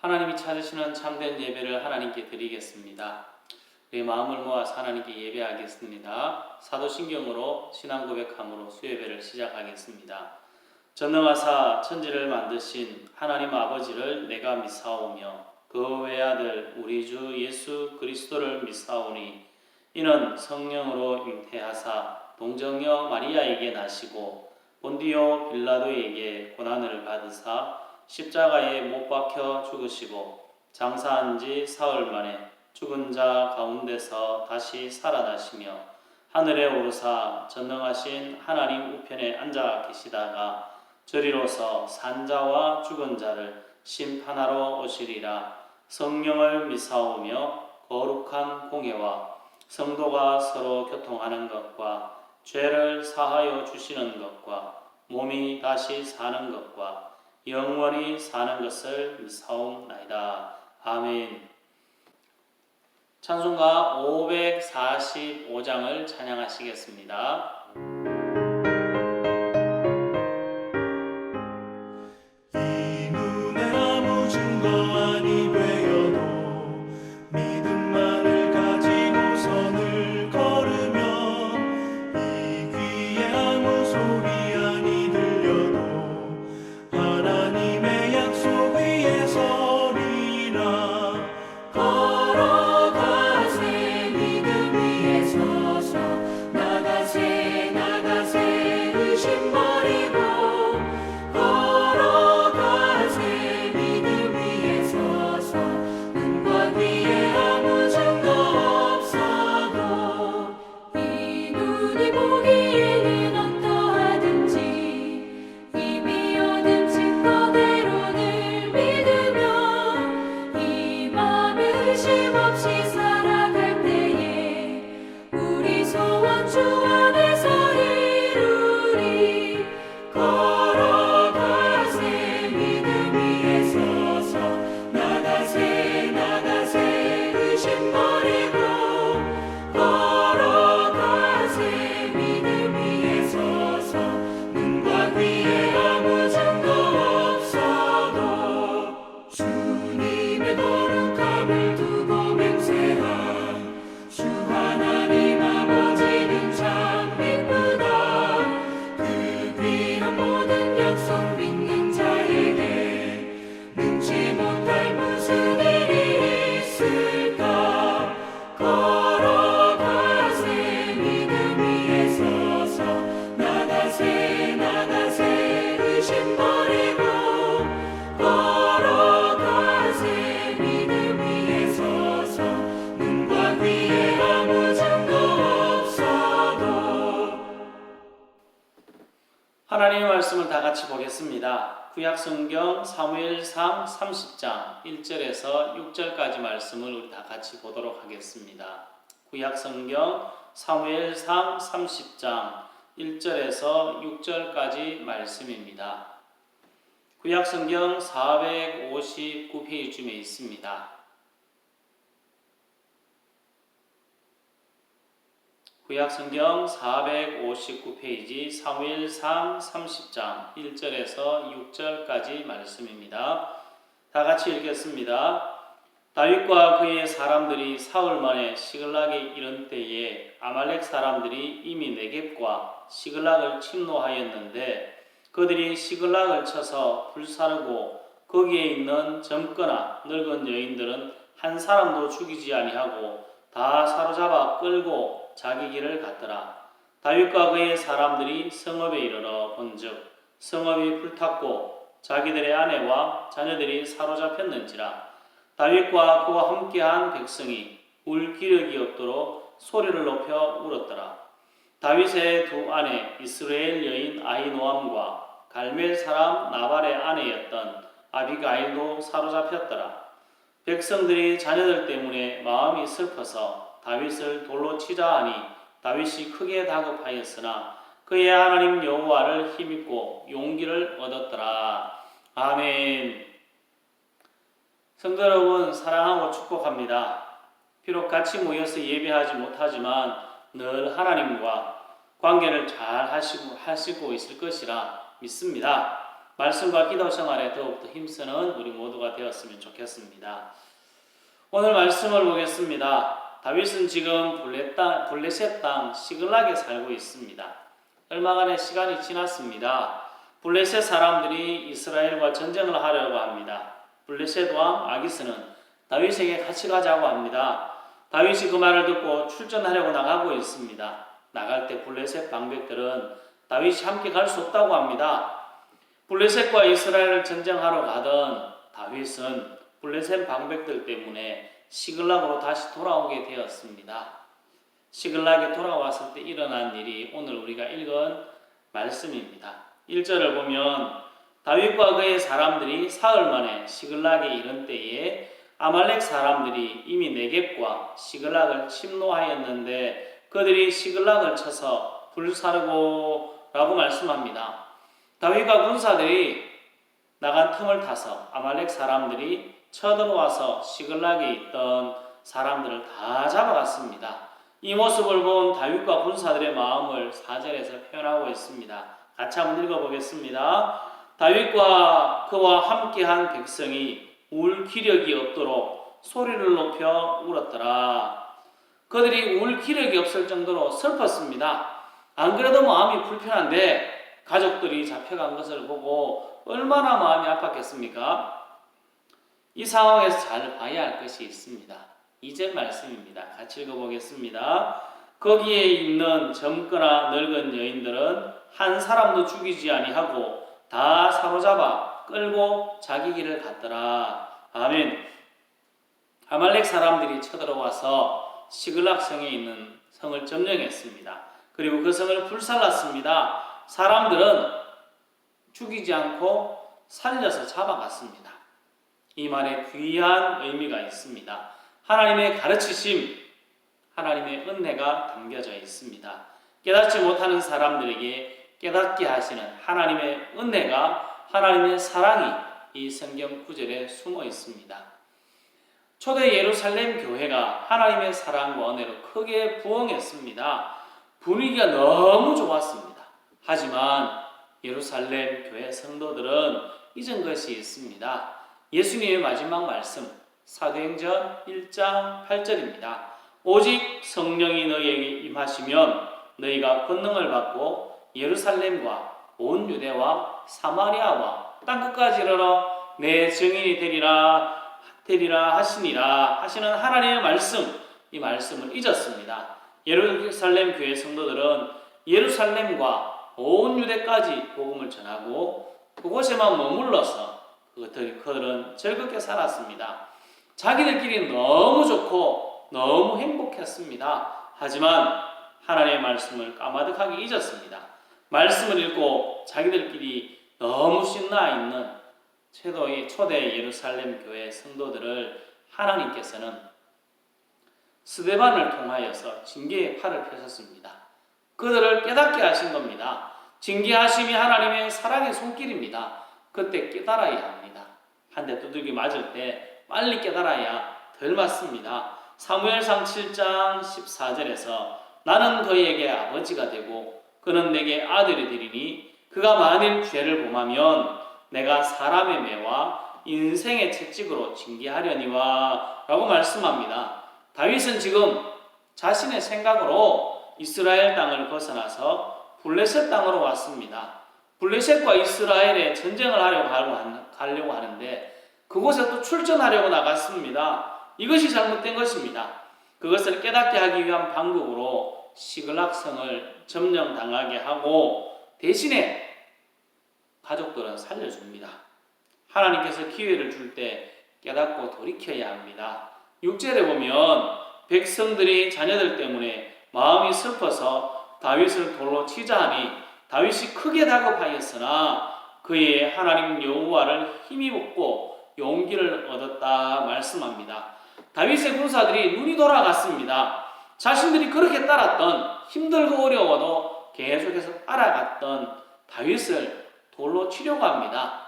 하나님이 찾으시는 참된 예배를 하나님께 드리겠습니다. 우리 마음을 모아서 하나님께 예배하겠습니다. 사도신경으로 신앙 고백함으로 수예배를 시작하겠습니다. 전능하사 천지를 만드신 하나님 아버지를 내가 믿사오며 그 외아들 우리 주 예수 그리스도를 믿사오니 이는 성령으로 잉태하사 동정녀 마리아에게 나시고 본디오 빌라도에게 고난을 받으사 십자가에 못 박혀 죽으시고 장사한 지 사흘 만에 죽은 자 가운데서 다시 살아나시며 하늘에 오르사 전능하신 하나님 우편에 앉아 계시다가 저리로서 산자와 죽은 자를 심판하러 오시리라. 성령을 믿사오며 거룩한 공예와 성도가 서로 교통하는 것과 죄를 사하여 주시는 것과 몸이 다시 사는 것과 영원히 사는 것을 믿사옵나이다. 아멘. 찬송가 545장을 찬양하시겠습니다. 하나님의 말씀을 다 같이 보겠습니다. 구약성경 사무엘상 30장 1절에서 6절까지 말씀을 우리 다 같이 보도록 하겠습니다. 구약성경 사무엘상 30장 1절에서 6절까지 말씀입니다. 구약성경 459페이지쯤에 있습니다. 구약성경 459페이지 사무엘상 30장 1절에서 6절까지 말씀입니다. 다 같이 읽겠습니다. 다윗과 그의 사람들이 사흘 만에 시글락에 이른 때에 아말렉 사람들이 이미 네겝과 시글락을 침노하였는데 그들이 시글락을 쳐서 불사르고 거기에 있는 젊거나 늙은 여인들은 한 사람도 죽이지 아니하고 다 사로잡아 끌고 자기 길을 갔더라. 다윗과 그의 사람들이 성읍에 이르러 본즉 성읍이 불탔고 자기들의 아내와 자녀들이 사로잡혔는지라. 다윗과 그와 함께한 백성이 울 기력이 없도록 소리를 높여 울었더라. 다윗의 두 아내 이스라엘 여인 아히노암과 갈멜 사람 나발의 아내였던 아비가일도 사로잡혔더라. 백성들이 자녀들 때문에 마음이 슬퍼서 다윗을 돌로 치자 하니 다윗이 크게 다급하였으나 그의 하나님 여호와를 힘입고 용기를 얻었더라. 아멘. 성도 여러분, 사랑하고 축복합니다. 비록 같이 모여서 예배하지 못하지만 늘 하나님과 관계를 잘 하시고 있을 것이라 믿습니다. 말씀과 기도 생활에 더욱더 힘쓰는 우리 모두가 되었으면 좋겠습니다. 오늘 말씀을 보겠습니다. 다윗은 지금 블레셋 땅 시글락에 살고 있습니다. 얼마간의 시간이 지났습니다. 블레셋 사람들이 이스라엘과 전쟁을 하려고 합니다. 블레셋 왕 아기스는 다윗에게 같이 가자고 합니다. 다윗이 그 말을 듣고 출전하려고 나가고 있습니다. 나갈 때 블레셋 방백들은 다윗이 함께 갈 수 없다고 합니다. 블레셋과 이스라엘을 전쟁하러 가던 다윗은 블레셋 방백들 때문에 시글락으로 다시 돌아오게 되었습니다. 시글락에 돌아왔을 때 일어난 일이 오늘 우리가 읽은 말씀입니다. 1절을 보면 다윗과 그의 사람들이 사흘 만에 시글락에 이른 때에 아말렉 사람들이 이미 네겝과 시글락을 침노하였는데 그들이 시글락을 쳐서 불사르고 라고 말씀합니다. 다윗과 군사들이 나간 틈을 타서 아말렉 사람들이 쳐들어와서 시글락에 있던 사람들을 다 잡아갔습니다. 이 모습을 본 다윗과 군사들의 마음을 4절에서 표현하고 있습니다. 같이 한번 읽어보겠습니다. 다윗과 그와 함께한 백성이 울 기력이 없도록 소리를 높여 울었더라. 그들이 울 기력이 없을 정도로 슬펐습니다. 안 그래도 마음이 불편한데 가족들이 잡혀간 것을 보고 얼마나 마음이 아팠겠습니까? 이 상황에서 잘 봐야 할 것이 있습니다. 2절 말씀입니다. 같이 읽어보겠습니다. 거기에 있는 젊거나 늙은 여인들은 한 사람도 죽이지 아니하고 다 사로잡아 끌고 자기 길을 갔더라. 아멘. 아말렉 사람들이 쳐들어와서 시글락 성에 있는 성을 점령했습니다. 그리고 그 성을 불살랐습니다. 사람들은 죽이지 않고 살려서 잡아갔습니다. 이 말에 귀한 의미가 있습니다. 하나님의 가르치심, 하나님의 은혜가 담겨져 있습니다. 깨닫지 못하는 사람들에게 깨닫게 하시는 하나님의 은혜가, 하나님의 사랑이 이 성경 구절에 숨어 있습니다. 초대 예루살렘 교회가 하나님의 사랑과 은혜로 크게 부흥했습니다. 분위기가 너무 좋았습니다. 하지만 예루살렘 교회 성도들은 잊은 것이 있습니다. 예수님의 마지막 말씀 사도행전 1장 8절입니다. 오직 성령이 너희에게 임하시면 너희가 권능을 받고 예루살렘과 온 유대와 사마리아와 땅끝까지 이르러 내 증인이 되리라 하시니라 하시는 하나님의 말씀, 이 말씀을 잊었습니다. 예루살렘 교회 성도들은 예루살렘과 온 유대까지 복음을 전하고 그곳에만 머물러서 그들은 즐겁게 살았습니다. 자기들끼리 너무 좋고 너무 행복했습니다. 하지만 하나님의 말씀을 까마득하게 잊었습니다. 말씀을 읽고 자기들끼리 너무 신나 있는 초대 예루살렘 교회 성도들을 하나님께서는 스데반을 통하여서 징계의 팔을 펴셨습니다. 그들을 깨닫게 하신 겁니다. 징계하심이 하나님의 사랑의 손길입니다. 그때 깨달아야 합니다. 한 대 두들기 맞을 때 빨리 깨달아야 덜 맞습니다. 사무엘상 7장 14절에서 나는 그에게 아버지가 되고 그는 내게 아들이 되리니 그가 만일 죄를 범하면 내가 사람의 매와 인생의 채찍으로 징계하려니와 라고 말씀합니다. 다윗은 지금 자신의 생각으로 이스라엘 땅을 벗어나서 블레셋 땅으로 왔습니다. 블레셋과 이스라엘에 전쟁을 가려고 하는데 그곳에 또 출전하려고 나갔습니다. 이것이 잘못된 것입니다. 그것을 깨닫게 하기 위한 방법으로 시글락성을 점령당하게 하고 대신에 가족들은 살려줍니다. 하나님께서 기회를 줄 때 깨닫고 돌이켜야 합니다. 6절에 보면 백성들이 자녀들 때문에 마음이 슬퍼서 다윗을 돌로 치자 하니 다윗이 크게 다급하였으나 그의 하나님 여호와를 힘입었고 용기를 얻었다 말씀합니다. 다윗의 군사들이 눈이 돌아갔습니다. 자신들이 그렇게 따랐던 힘들고 어려워도 계속해서 따라갔던 다윗을 돌로 치려고 합니다.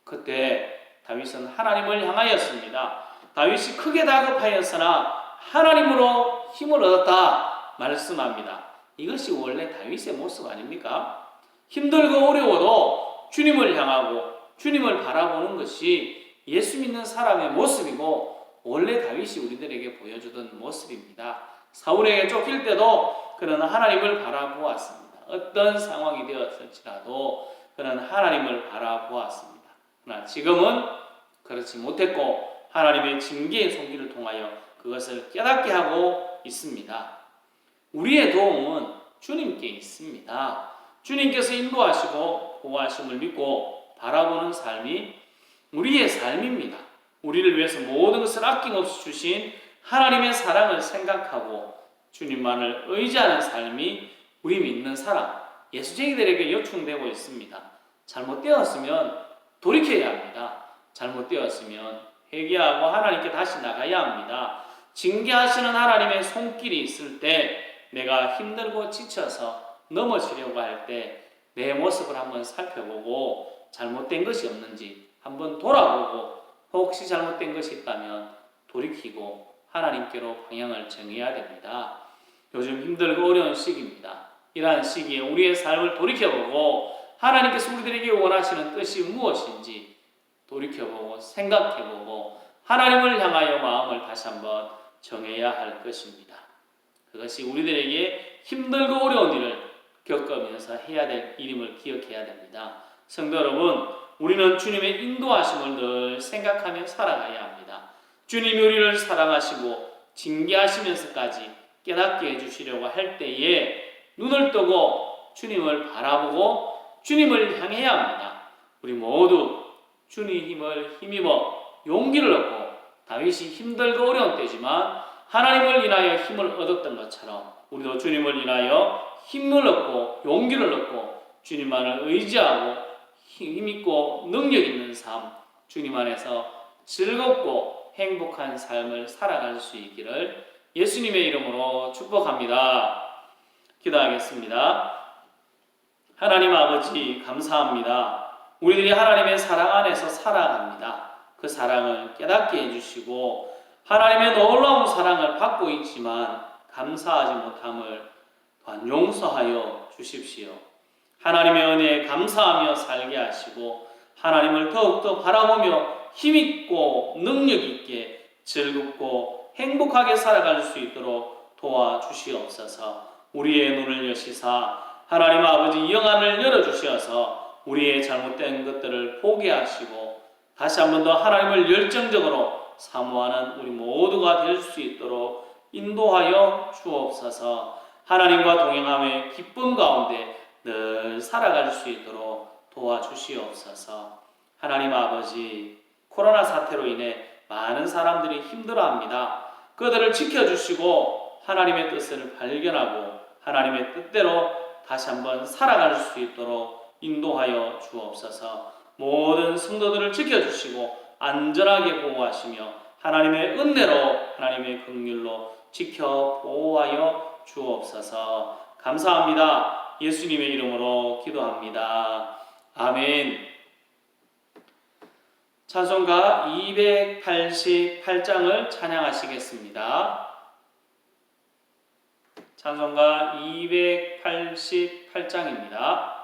그때 다윗은 하나님을 향하였습니다. 다윗이 크게 다급하였으나 하나님으로 힘을 얻었다 말씀합니다. 이것이 원래 다윗의 모습 아닙니까? 힘들고 어려워도 주님을 향하고 주님을 바라보는 것이 예수 믿는 사람의 모습이고 원래 다윗이 우리들에게 보여주던 모습입니다. 사울에게 쫓길 때도 그는 하나님을 바라보았습니다. 어떤 상황이 되었을지라도 그는 하나님을 바라보았습니다. 그러나 지금은 그렇지 못했고 하나님의 징계의 손길을 통하여 그것을 깨닫게 하고 있습니다. 우리의 도움은 주님께 있습니다. 주님께서 인도하시고 보호하심을 믿고 바라보는 삶이 우리의 삶입니다. 우리를 위해서 모든 것을 아낌없이 주신 하나님의 사랑을 생각하고 주님만을 의지하는 삶이 우리 믿는 사람, 예수쟁이들에게 요청되고 있습니다. 잘못되었으면 돌이켜야 합니다. 잘못되었으면 회개하고 하나님께 다시 나가야 합니다. 징계하시는 하나님의 손길이 있을 때 내가 힘들고 지쳐서 넘어지려고 할 때 내 모습을 한번 살펴보고 잘못된 것이 없는지 한번 돌아보고 혹시 잘못된 것이 있다면 돌이키고 하나님께로 방향을 정해야 됩니다. 요즘 힘들고 어려운 시기입니다. 이러한 시기에 우리의 삶을 돌이켜보고 하나님께서 우리들에게 원하시는 뜻이 무엇인지 돌이켜보고 생각해보고 하나님을 향하여 마음을 다시 한번 정해야 할 것입니다. 그것이 우리들에게 힘들고 어려운 일을 겪으면서 해야 될 일임을 기억해야 됩니다. 성도 여러분, 우리는 주님의 인도하심을 늘 생각하며 살아가야 합니다. 주님이 우리를 사랑하시고 징계하시면서까지 깨닫게 해주시려고 할 때에 눈을 뜨고 주님을 바라보고 주님을 향해야 합니다. 우리 모두 주님의 힘을 힘입어 용기를 얻고 다윗이 힘들고 어려운 때지만 하나님을 인하여 힘을 얻었던 것처럼 우리도 주님을 인하여 힘을 얻고 용기를 얻고 주님만을 의지하고 힘있고 능력 있는 삶, 주님 안에서 즐겁고 행복한 삶을 살아갈 수 있기를 예수님의 이름으로 축복합니다. 기도하겠습니다. 하나님 아버지 감사합니다. 우리들이 하나님의 사랑 안에서 살아갑니다. 그 사랑을 깨닫게 해주시고 하나님의 놀라운 사랑을 받고 있지만 감사하지 못함을 또한 용서하여 주십시오. 하나님의 은혜에 감사하며 살게 하시고 하나님을 더욱더 바라보며 힘있고 능력있게 즐겁고 행복하게 살아갈 수 있도록 도와주시옵소서. 우리의 눈을 여시사 하나님 아버지 영안을 열어주셔서 우리의 잘못된 것들을 보게 하시고 다시 한 번 더 하나님을 열정적으로 사모하는 우리 모두가 될 수 있도록 인도하여 주옵소서. 하나님과 동행함의 기쁨 가운데 늘 살아갈 수 있도록 도와주시옵소서. 하나님 아버지, 코로나 사태로 인해 많은 사람들이 힘들어합니다. 그들을 지켜주시고 하나님의 뜻을 발견하고 하나님의 뜻대로 다시 한번 살아갈 수 있도록 인도하여 주옵소서. 모든 성도들을 지켜주시고 안전하게 보호하시며 하나님의 은혜로 하나님의 긍휼로 지켜 보호하여 주옵소서. 감사합니다. 예수님의 이름으로 기도합니다. 아멘. 찬송가 288장을 찬양하시겠습니다. 찬송가 288장입니다.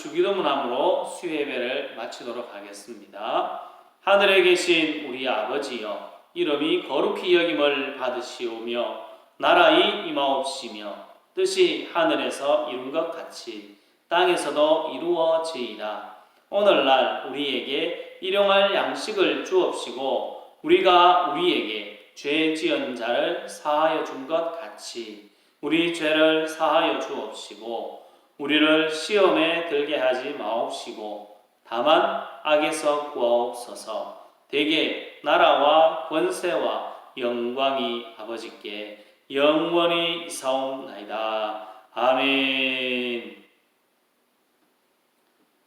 주기도문함으로 수요예배를 마치도록 하겠습니다. 하늘에 계신 우리 아버지여, 이름이 거룩히 여김을 받으시오며 나라의 임하옵시며 뜻이 하늘에서 이룬 것 같이 땅에서도 이루어지이다. 오늘날 우리에게 일용할 양식을 주옵시고 우리가 우리에게 죄 지은 자를 사하여 준 것 같이 우리 죄를 사하여 주옵시고 우리를 시험에 들게 하지 마옵시고 다만 악에서 구하옵소서. 대개 나라와 권세와 영광이 아버지께 영원히 있사옵나이다. 아멘.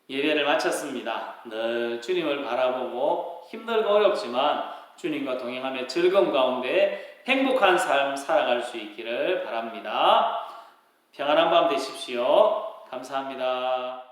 예배를 마쳤습니다. 늘 주님을 바라보고 힘들고 어렵지만 주님과 동행하며 즐거움 가운데 행복한 삶 살아갈 수 있기를 바랍니다. 평안한 밤 되십시오. 감사합니다.